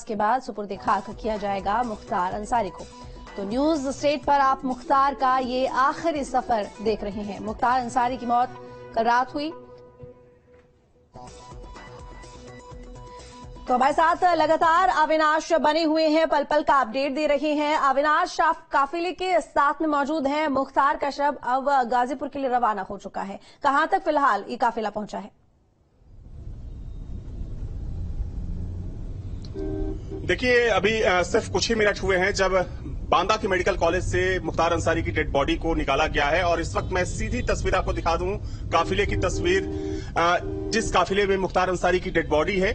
के बाद सुपुर्द खाक किया जाएगा मुख्तार अंसारी को। तो न्यूज स्टेट पर आप मुख्तार का ये आखिरी सफर देख रहे हैं। मुख्तार अंसारी की मौत कल रात हुई। तो हमारे साथ लगातार अविनाश बने हुए हैं, पल पल का अपडेट दे रहे हैं। अविनाश, आप काफिले के साथ में मौजूद हैं। मुख्तार का शव अब गाजीपुर के लिए रवाना हो चुका है। कहां तक फिलहाल ये काफिला पहुंचा है? देखिए, अभी सिर्फ कुछ ही मिनट हुए हैं जब बांदा के मेडिकल कॉलेज से मुख्तार अंसारी की डेड बॉडी को निकाला गया है और इस वक्त मैं सीधी तस्वीर आपको दिखा दूं, काफिले की तस्वीर। जिस काफिले में मुख्तार अंसारी की डेड बॉडी है,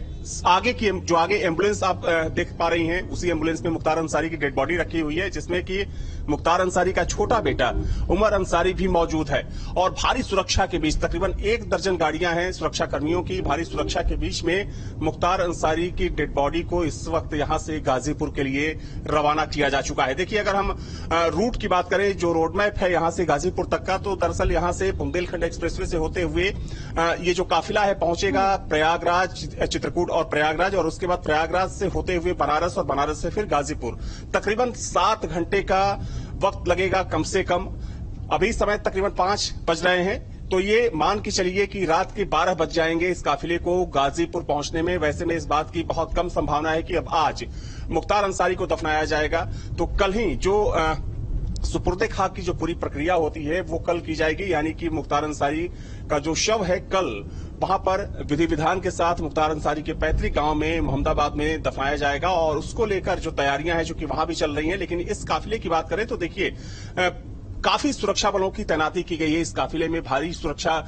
आगे एम्बुलेंस आप देख पा रही हैं, उसी एम्बुलेंस में मुख्तार अंसारी की डेड बॉडी रखी हुई है, जिसमें कि मुख्तार अंसारी का छोटा बेटा उमर अंसारी भी मौजूद है। और भारी सुरक्षा के बीच, तकरीबन 1 दर्जन गाड़ियां हैं सुरक्षा कर्मियों की, भारी सुरक्षा के बीच में मुख्तार अंसारी की डेड बॉडी को इस वक्त यहां से गाजीपुर के लिए रवाना किया जा चुका है। देखिए, अगर हम रूट की बात करें, जो रोड मैप है यहां से गाजीपुर तक का, तो दरअसल यहां से बुंदेलखंड एक्सप्रेसवे से होते हुए ये जो काफिला है पहुंचेगा प्रयागराज, चित्रकूट और प्रयागराज, और उसके बाद प्रयागराज से होते हुए बनारस और बनारस से फिर गाजीपुर। तकरीबन 7 घंटे का वक्त लगेगा कम से कम। अभी समय तकरीबन 5 बज रहे हैं, तो ये मान के चलिए कि रात के 12 बज जाएंगे इस काफिले को गाजीपुर पहुंचने में। वैसे में इस बात की बहुत कम संभावना है कि अब आज मुख्तार अंसारी को दफनाया जाएगा, तो कल ही जो सुपुर्दे खाक की जो पूरी प्रक्रिया होती है वो कल की जाएगी। यानी कि मुख्तार अंसारी का जो शव है कल वहां पर विधि विधान के साथ मुख्तार अंसारी के पैतृक गांव में मोहम्मदाबाद में दफनाया जाएगा। और उसको लेकर जो तैयारियां हैं जो कि वहां भी चल रही हैं, लेकिन इस काफिले की बात करें तो देखिए काफी सुरक्षा बलों की तैनाती की गई है। इस काफिले में भारी सुरक्षा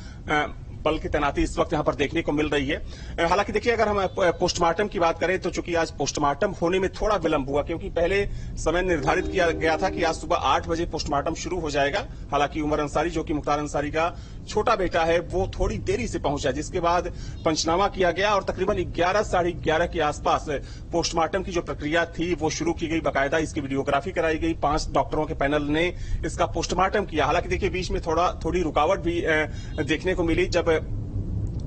बल की तैनाती इस वक्त यहां पर देखने को मिल रही है। हालांकि देखिए, अगर हम पोस्टमार्टम की बात करें तो चूंकि आज पोस्टमार्टम होने में थोड़ा विलंब हुआ, क्योंकि पहले समय निर्धारित किया गया था कि आज सुबह 8 बजे पोस्टमार्टम शुरू हो जाएगा। हालांकि उमर अंसारी, जो कि मुख्तार अंसारी का छोटा बेटा है, वो थोड़ी देरी से पहुंचा, जिसके बाद पंचनामा किया गया और तकरीबन 11 साढ़े 11 के आसपास पोस्टमार्टम की जो प्रक्रिया थी वो शुरू की गई। बाकायदा इसकी वीडियोग्राफी कराई गई, 5 डॉक्टरों के पैनल ने इसका पोस्टमार्टम किया। हालांकि देखिए, बीच में थोड़ी रुकावट भी देखने को मिली जब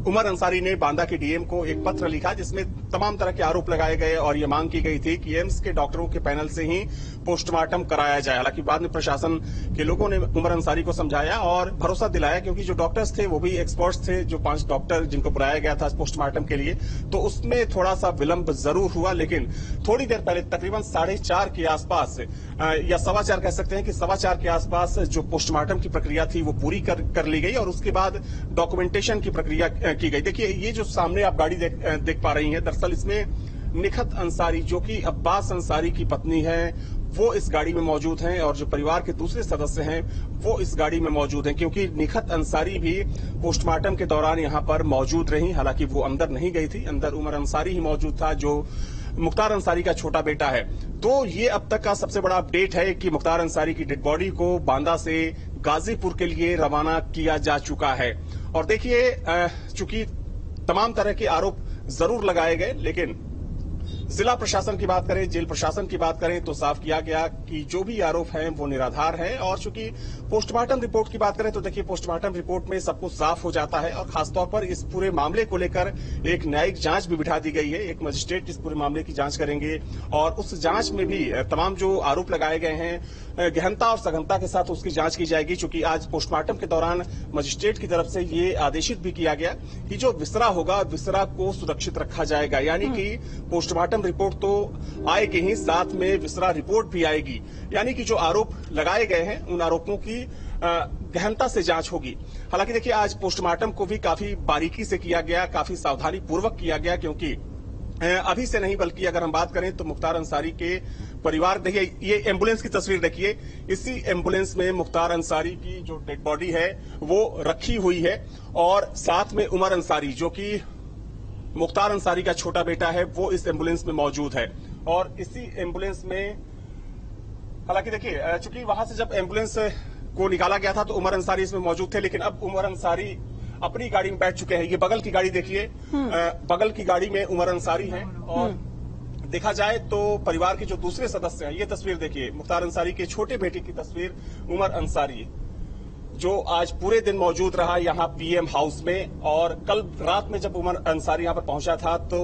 उमर अंसारी ने बांदा के डीएम को एक पत्र लिखा जिसमें तमाम तरह के आरोप लगाए गए और ये मांग की गई थी कि एम्स के डॉक्टरों के पैनल से ही पोस्टमार्टम कराया जाए। हालांकि बाद में प्रशासन के लोगों ने उमर अंसारी को समझाया और भरोसा दिलाया, क्योंकि जो डॉक्टर्स थे वो भी एक्सपर्ट्स थे, जो 5 डॉक्टर जिनको बुलाया गया था पोस्टमार्टम के लिए, तो उसमें थोड़ा सा विलंब जरूर हुआ। लेकिन थोड़ी देर पहले तकरीबन 4:30 के आसपास या 4:15 कह सकते हैं कि 4:15 के आसपास जो पोस्टमार्टम की प्रक्रिया थी वो पूरी कर ली गई और उसके बाद डॉक्यूमेंटेशन की प्रक्रिया की गई। देखिए, ये जो सामने आप गाड़ी देख पा रही हैं, दरअसल इसमें निखत अंसारी, जो कि अब्बास अंसारी की पत्नी है, वो इस गाड़ी में मौजूद हैं और जो परिवार के दूसरे सदस्य हैं वो इस गाड़ी में मौजूद हैं, क्योंकि निखत अंसारी भी पोस्टमार्टम के दौरान यहां पर मौजूद रही। हालांकि वो अंदर नहीं गई थी, अंदर उमर अंसारी ही मौजूद था, जो मुख्तार अंसारी का छोटा बेटा है। तो ये अब तक का सबसे बड़ा अपडेट है कि मुख्तार अंसारी की डेड बॉडी को बांदा से गाजीपुर के लिए रवाना किया जा चुका है। और देखिए, चूंकि तमाम तरह के आरोप जरूर लगाए गए, लेकिन जिला प्रशासन की बात करें, जेल प्रशासन की बात करें तो साफ किया गया कि जो भी आरोप हैं वो निराधार हैं। और चूंकि पोस्टमार्टम रिपोर्ट की बात करें तो देखिए, पोस्टमार्टम रिपोर्ट में सब कुछ साफ हो जाता है और खासतौर पर इस पूरे मामले को लेकर एक न्यायिक जांच भी बिठा दी गई है। एक मजिस्ट्रेट इस पूरे मामले की जांच करेंगे और उस जांच में भी तमाम जो आरोप लगाए गए हैं गहनता और सघनता के साथ उसकी जांच की जाएगी। चूंकि आज पोस्टमार्टम के दौरान मजिस्ट्रेट की तरफ से ये आदेशित भी किया गया कि जो विसरा होगा, विसरा को सुरक्षित रखा जाएगा। यानी कि पोस्टमार्टम रिपोर्ट तो आएगी ही, साथ में विसरा रिपोर्ट भी आएगी। यानी कि जो आरोप लगाए गए हैं उन आरोपों की गहनता से जांच होगी। हालांकि देखिए, आज पोस्टमार्टम को भी काफी बारीकी से किया गया, काफी सावधानी पूर्वक किया गया, क्योंकि अभी से नहीं बल्कि अगर हम बात करें तो मुख्तार अंसारी के परिवार, देखिए ये एम्बुलेंस की तस्वीर देखिए, इसी एम्बुलेंस में मुख्तार अंसारी की जो डेड बॉडी है वो रखी हुई है और साथ में उमर अंसारी, जो कि मुख्तार अंसारी का छोटा बेटा है, वो इस एम्बुलेंस में मौजूद है। और इसी एम्बुलेंस में, हालांकि देखिए, चूंकि वहां से जब एम्बुलेंस को निकाला गया था तो उमर अंसारी इसमें मौजूद थे, लेकिन अब उमर अंसारी अपनी गाड़ी में बैठ चुके हैं। ये बगल की गाड़ी देखिए, बगल की गाड़ी में उमर अंसारी हैं और देखा जाए तो परिवार के जो दूसरे सदस्य हैं, ये तस्वीर देखिए, मुख्तार अंसारी के छोटे बेटे की तस्वीर उमर अंसारी, जो आज पूरे दिन मौजूद रहा यहाँ पीएम हाउस में। और कल रात में जब उमर अंसारी यहाँ पर पहुंचा था तो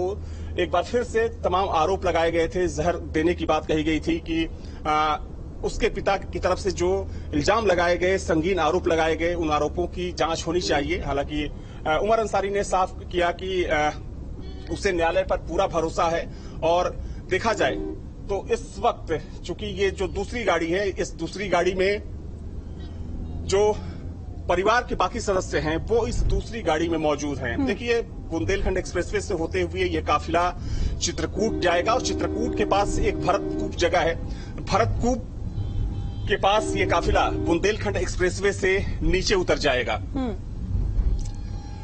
एक बार फिर से तमाम आरोप लगाए गए थे, जहर देने की बात कही गई थी कि उसके पिता की तरफ से जो इल्जाम लगाए गए, संगीन आरोप लगाए गए, उन आरोपों की जांच होनी चाहिए। हालांकि उमर अंसारी ने साफ किया कि उसे न्यायालय पर पूरा भरोसा है और देखा जाए तो इस वक्त चूंकि ये जो दूसरी गाड़ी है, इस दूसरी गाड़ी में जो परिवार के बाकी सदस्य हैं वो इस दूसरी गाड़ी में मौजूद हैं। देखिए, बुंदेलखंड एक्सप्रेसवे से होते हुए ये काफिला चित्रकूट जाएगा और चित्रकूट के पास एक भरतकूप जगह है। भरतकूप के पास ये काफिला बुंदेलखंड एक्सप्रेसवे से नीचे उतर जाएगा।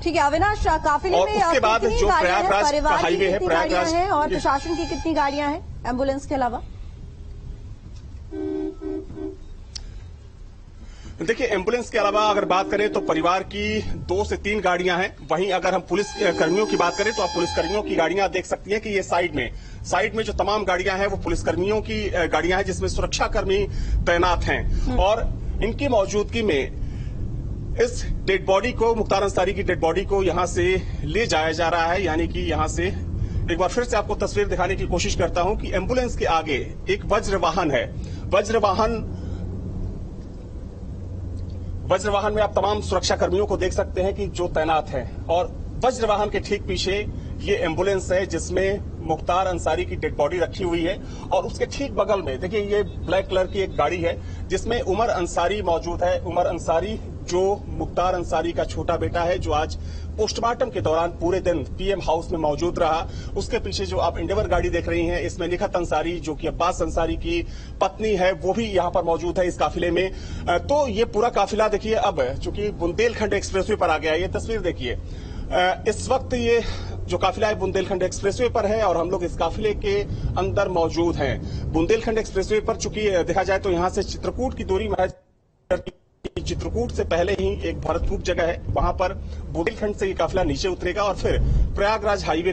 ठीक है अविनाश, काफिले में उसके बाद कितनी जो गाड़ियां हैं, प्रयागराज परिवार की हाईवे है, कितनी गाड़ियां प्रयागराज हैं और प्रशासन की कितनी गाड़ियां हैं एम्बुलेंस के अलावा? देखिए, एम्बुलेंस के अलावा अगर बात करें तो परिवार की 2 से 3 गाड़ियां हैं। वहीं अगर हम पुलिस कर्मियों की बात करें तो आप पुलिस कर्मियों की गाड़ियां देख सकती हैं कि ये साइड में जो तमाम गाड़ियां हैं वो पुलिस कर्मियों की गाड़ियां हैं, जिसमें सुरक्षाकर्मी तैनात हैं और इनकी मौजूदगी में इस डेड बॉडी को, मुख्तार अंसारी की डेड बॉडी को यहां से ले जाया जा रहा है। यानी कि यहां से एक बार फिर से आपको तस्वीर दिखाने की कोशिश करता हूं कि एम्बुलेंस के आगे एक वज्रवाहन है। वज्रवाहन में आप तमाम सुरक्षाकर्मियों को देख सकते हैं कि जो तैनात हैं और वज्रवाहन के ठीक पीछे ये एम्बुलेंस है जिसमें मुख्तार अंसारी की डेड बॉडी रखी हुई है और उसके ठीक बगल में देखिए ये ब्लैक कलर की एक गाड़ी है जिसमें उमर अंसारी मौजूद है। उमर अंसारी जो मुख्तार अंसारी का छोटा बेटा है, जो आज पोस्टमार्टम के दौरान पूरे दिन पीएम हाउस में मौजूद रहा। उसके पीछे जो आप इंडेवर गाड़ी देख रही हैं, इसमें निखत अंसारी जो कि अब्बास अंसारी की पत्नी है वो भी यहां पर मौजूद है इस काफिले में। तो ये पूरा काफिला देखिए अब चूंकि बुंदेलखंड एक्सप्रेसवे पर आ गया है। ये तस्वीर देखिए, इस वक्त ये जो काफिला है बुंदेलखंड एक्सप्रेसवे पर है और हम लोग इस काफिले के अंदर मौजूद हैं। बुंदेलखंड एक्सप्रेसवे पर चूंकि देखा जाए तो यहां से चित्रकूट की दूरी में, चित्रकूट से पहले ही एक भरतकूप जगह है, वहां पर बुंदेलखंड से ये काफिला नीचे उतरेगा और फिर प्रयागराज हाईवे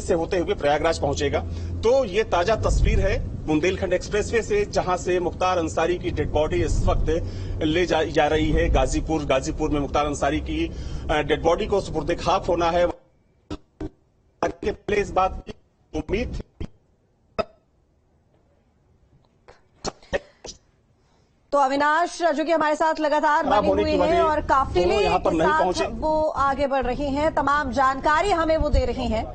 से होते हुए प्रयागराज पहुंचेगा। तो ये ताजा तस्वीर है बुंदेलखंड एक्सप्रेसवे से, जहां से मुख्तार अंसारी की डेड बॉडी इस वक्त ले जा रही है गाजीपुर में मुख्तार अंसारी की डेड बॉडी को सुपुर्दे खाक होना है। इस बात की उम्मीद थी। तो अविनाश जो कि हमारे साथ लगातार बने हुए हैं और काफिले के साथ वो आगे बढ़ रही हैं, तमाम जानकारी हमें वो दे रही हैं।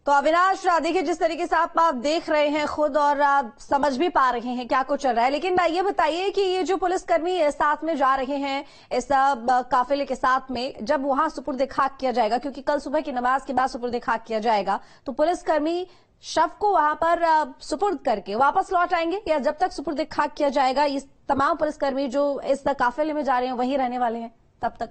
तो अविनाश देखिए, जिस तरीके से आप देख रहे हैं खुद और समझ भी पा रहे हैं क्या कुछ चल रहा है, लेकिन ये बताइए कि ये जो पुलिसकर्मी साथ में जा रहे हैं इस काफिले के साथ में, जब वहां सुपुर्दे खाक किया जाएगा, क्योंकि कल सुबह की नमाज के बाद सुपुर्दे खाक किया जाएगा, तो पुलिसकर्मी शव को वहां पर सुपुर्द करके वापस लौट आएंगे या जब तक सुपुर्दे खाक किया जाएगा ये तमाम पुलिसकर्मी जो इस काफिले में जा रहे हैं वहीं रहने वाले हैं तब तक?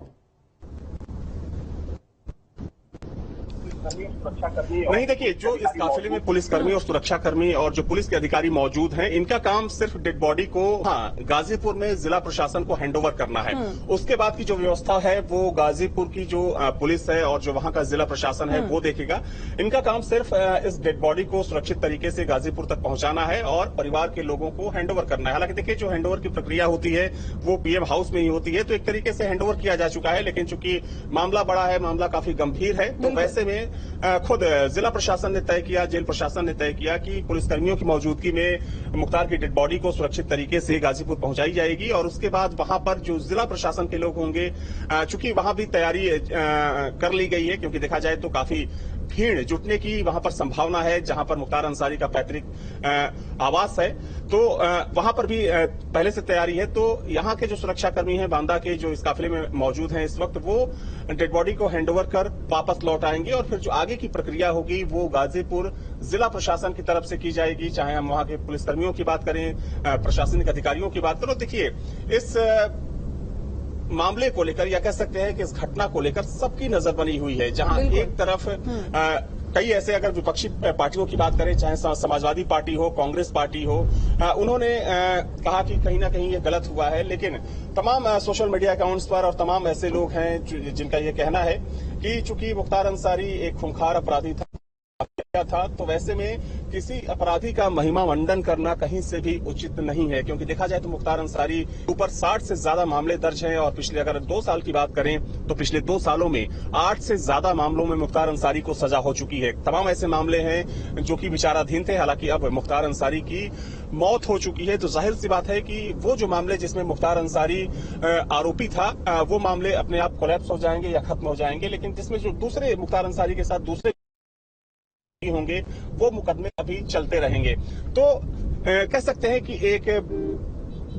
नहीं, देखिए, जो इस काफिले में पुलिसकर्मी और सुरक्षाकर्मी और जो पुलिस के अधिकारी मौजूद हैं, इनका काम सिर्फ डेड बॉडी को गाजीपुर में जिला प्रशासन को हैंडओवर करना है। उसके बाद की जो व्यवस्था है वो गाजीपुर की जो पुलिस है और जो वहां का जिला प्रशासन है वो देखेगा। इनका काम सिर्फ इस डेड बॉडी को सुरक्षित तरीके से गाजीपुर तक पहुंचाना है और परिवार के लोगों को हैंडओवर करना है। हालांकि देखिए, जो हैंडओवर की प्रक्रिया होती है वो पीएम हाउस में ही होती है, तो एक तरीके से हैंडओवर किया जा चुका है। लेकिन चूंकि मामला बड़ा है, मामला काफी गंभीर है, तो वैसे में खुद जिला प्रशासन ने तय किया, जेल प्रशासन ने तय किया कि पुलिसकर्मियों की मौजूदगी में मुख्तार की डेड बॉडी को सुरक्षित तरीके से गाजीपुर पहुंचाई जाएगी और उसके बाद वहां पर जो जिला प्रशासन के लोग होंगे, चूंकि वहां भी तैयारी कर ली गई है, क्योंकि देखा जाए तो काफी भीड़ जुटने की वहां पर संभावना है, जहां पर मुख्तार अंसारी का पैतृक आवास है, तो वहां पर भी पहले से तैयारी है। तो यहां के जो सुरक्षाकर्मी हैं बांदा के, जो इस काफिले में मौजूद हैं इस वक्त, वो डेड बॉडी को हैंडओवर कर वापस लौट आएंगे और फिर जो आगे की प्रक्रिया होगी वो गाजीपुर जिला प्रशासन की तरफ से की जाएगी। चाहे हम वहां के पुलिसकर्मियों की बात करें, प्रशासनिक अधिकारियों की बात करो, देखिए इस मामले को लेकर या कह सकते हैं कि इस घटना को लेकर सबकी नजर बनी हुई है। जहां एक तरफ कई ऐसे, अगर विपक्षी पार्टियों की बात करें, चाहे समाजवादी पार्टी हो, कांग्रेस पार्टी हो, उन्होंने कहा कि कहीं ना कहीं ये गलत हुआ है। लेकिन तमाम सोशल मीडिया अकाउंट्स पर और तमाम ऐसे लोग हैं जिनका ये कहना है कि चूंकि मुख्तार अंसारी एक खूंखार अपराधी था, था, तो वैसे में किसी अपराधी का महिमा मंडन करना कहीं से भी उचित नहीं है, क्योंकि देखा जाए तो मुख्तार अंसारी ऊपर 60 से ज्यादा मामले दर्ज हैं और पिछले अगर 2 साल की बात करें तो पिछले 2 सालों में 8 से ज्यादा मामलों में मुख्तार अंसारी को सजा हो चुकी है। तमाम ऐसे मामले हैं जो कि विचाराधीन थे। हालांकि अब मुख्तार अंसारी की मौत हो चुकी है, तो जाहिर सी बात है कि वो जो मामले जिसमें मुख्तार अंसारी आरोपी था वो मामले अपने आप कोलैप्स हो जाएंगे या खत्म हो जाएंगे, लेकिन जिसमें जो दूसरे मुख्तार अंसारी के साथ दूसरे होंगे वो मुकदमे अभी चलते रहेंगे। तो कह सकते हैं कि एक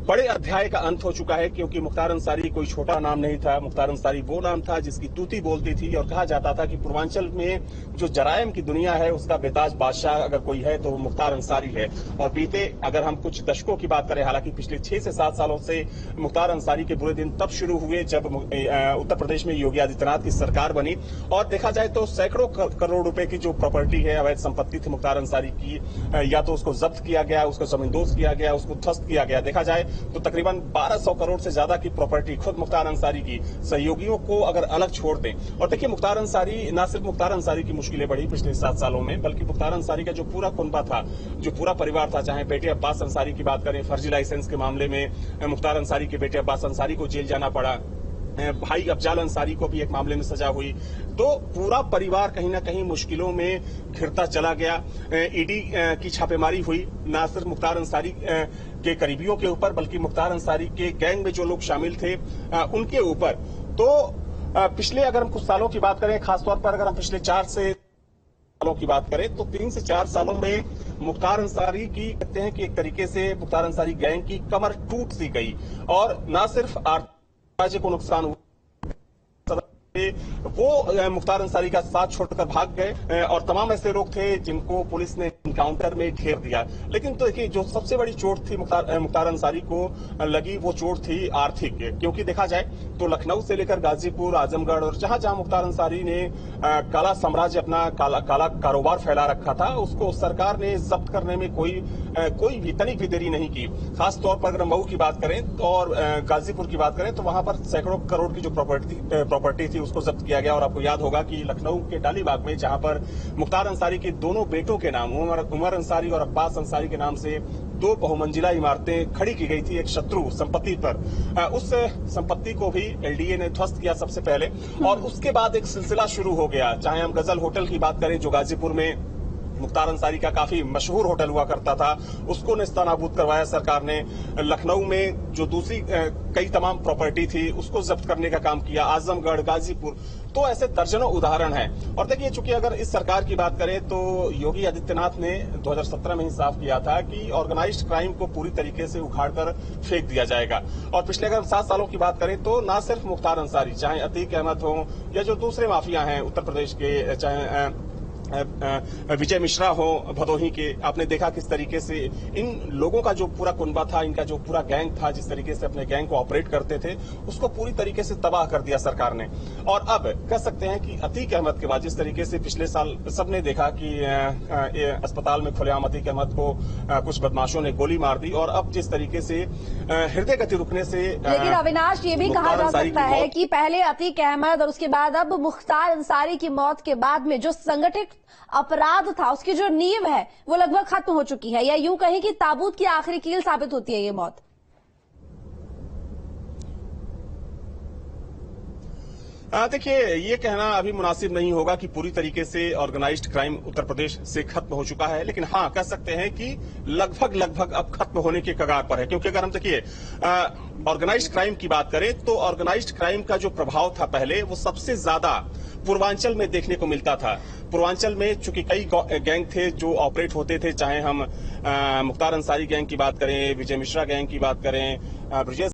बड़े अध्याय का अंत हो चुका है, क्योंकि मुख्तार अंसारी कोई छोटा नाम नहीं था। मुख्तार अंसारी वो नाम था जिसकी तूती बोलती थी और कहा जाता था कि पूर्वांचल में जो जरायम की दुनिया है उसका बेताज बादशाह अगर कोई है तो वो मुख्तार अंसारी है। और बीते अगर हम कुछ दशकों की बात करें, हालांकि पिछले 6 से 7 सालों से मुख्तार अंसारी के बुरे दिन तब शुरू हुए जब उत्तर प्रदेश में योगी आदित्यनाथ की सरकार बनी और देखा जाए तो सैकड़ों करोड़ रुपए की जो प्रॉपर्टी है, अवैध संपत्ति थी मुख्तार अंसारी की, या तो उसको जब्त किया गया, उसको जमींदोज किया गया, उसको ध्वस्त किया गया। देखा जाए तो तकरीबन 1200 करोड़ से ज्यादा की प्रॉपर्टी खुद मुख्तार अंसारी की, सहयोगियों को अगर अलग छोड़ दें। और देखिए मुख्तार अंसारी, ना सिर्फ मुख्तार अंसारी की मुश्किलें बढ़ी पिछले 7 सालों में, बल्कि मुख्तार अंसारी का जो पूरा कुनबा था, जो पूरा परिवार था, चाहे बेटे अब्बास अंसारी की बात करें, फर्जी लाइसेंस के मामले में मुख्तार अंसारी के बेटे अब्बास अंसारी को जेल जाना पड़ा, भाई अफजाल अंसारी को भी एक मामले में सजा हुई, तो पूरा परिवार कहीं ना कहीं मुश्किलों में घिरता चला गया। ईडी की छापेमारी हुई ना सिर्फ मुख्तार अंसारी के करीबियों के ऊपर, बल्कि मुख्तार अंसारी के गैंग में जो लोग शामिल थे उनके ऊपर। तो पिछले अगर हम कुछ सालों की बात करें, खासतौर पर अगर हम पिछले 4 से सालों की बात करें तो 3 से 4 सालों में मुख्तार अंसारी की कहते हैं कि एक तरीके से मुख्तार अंसारी गैंग की कमर टूट सी गई और ना सिर्फ राज्य को नुकसान हुआ, वो मुख्तार अंसारी का साथ छोड़कर भाग गए और तमाम ऐसे लोग थे जिनको पुलिस ने इनकाउंटर में घेर दिया। लेकिन तो देखिए जो सबसे बड़ी चोट थी मुख्तार अंसारी को लगी, वो चोट थी आर्थिक, क्योंकि देखा जाए तो लखनऊ से लेकर गाजीपुर, आजमगढ़ और जहां जहां मुख्तार अंसारी ने काला साम्राज्य, अपना काला कारोबार फैला रखा था, उसको सरकार ने जब्त करने में कोई भी तनिक भी देरी नहीं की। खासतौर पर अगर मऊ की बात करें और गाजीपुर की बात करें तो वहां पर सैकड़ों करोड़ की जो प्रॉपर्टी थी उसको जब्त किया गया। और आपको याद होगा कि लखनऊ के डालीबाग में जहां पर मुख्तार अंसारी के दोनों बेटों के नाम, उमर अंसारी और अब्बास अंसारी के नाम से 2 बहुमंजिला इमारतें खड़ी की गई थी एक शत्रु संपत्ति पर, उस संपत्ति को भी एलडीए ने ध्वस्त किया सबसे पहले और उसके बाद एक सिलसिला शुरू हो गया। चाहे हम गजल होटल की बात करें जो गाजीपुर में मुख्तार अंसारी का काफी मशहूर होटल हुआ करता था, उसको नेस्तनाबूद करवाया सरकार ने। लखनऊ में जो दूसरी कई तमाम प्रॉपर्टी थी उसको जब्त करने का काम किया, आजमगढ़, गाजीपुर, तो ऐसे दर्जनों उदाहरण हैं। और देखिए चूंकि अगर इस सरकार की बात करें तो योगी आदित्यनाथ ने 2017 में ही साफ किया था कि ऑर्गेनाइज्ड क्राइम को पूरी तरीके से उखाड़कर फेंक दिया जाएगा। और पिछले अगर 7 सालों की बात करें तो ना सिर्फ मुख्तार अंसारी, चाहे अतीक अहमद हो या जो दूसरे माफिया हैं उत्तर प्रदेश के, चाहे विजय मिश्रा हो भदोही के, आपने देखा किस तरीके से इन लोगों का जो पूरा कुनबा था, इनका जो पूरा गैंग था, जिस तरीके से अपने गैंग को ऑपरेट करते थे, उसको पूरी तरीके से तबाह कर दिया सरकार ने। और अब कह सकते हैं कि अतीक अहमद के बाद जिस तरीके से पिछले साल सबने देखा कि अस्पताल में खुलेआम अतीक अहमद को कुछ बदमाशों ने गोली मार दी, और अब जिस तरीके से हृदय गति रुकने से, लेकिन अविनाश ये भी कहा जा सकता है कि पहले अतीक अहमद और उसके बाद अब मुख्तार अंसारी की मौत के बाद में जो संगठित अपराध था उसकी जो नींव है वो लगभग खत्म हो चुकी है, या यूं कहें कि ताबूत की आखिरी कील साबित होती है ये मौत। देखिए ये कहना अभी मुनासिब नहीं होगा कि पूरी तरीके से ऑर्गेनाइज्ड क्राइम उत्तर प्रदेश से खत्म हो चुका है, लेकिन हाँ कह सकते हैं कि लगभग अब खत्म होने के कगार पर है। क्योंकि अगर हम देखिए ऑर्गेनाइज्ड क्राइम की बात करें तो ऑर्गेनाइज्ड क्राइम का जो प्रभाव था पहले वो सबसे ज्यादा पूर्वांचल में देखने को मिलता था। पूर्वांचल में चूंकि कई गैंग थे जो ऑपरेट होते थे, चाहे हम मुख्तार अंसारी गैंग की बात करें, विजय मिश्रा गैंग की बात करें, ब्रजेश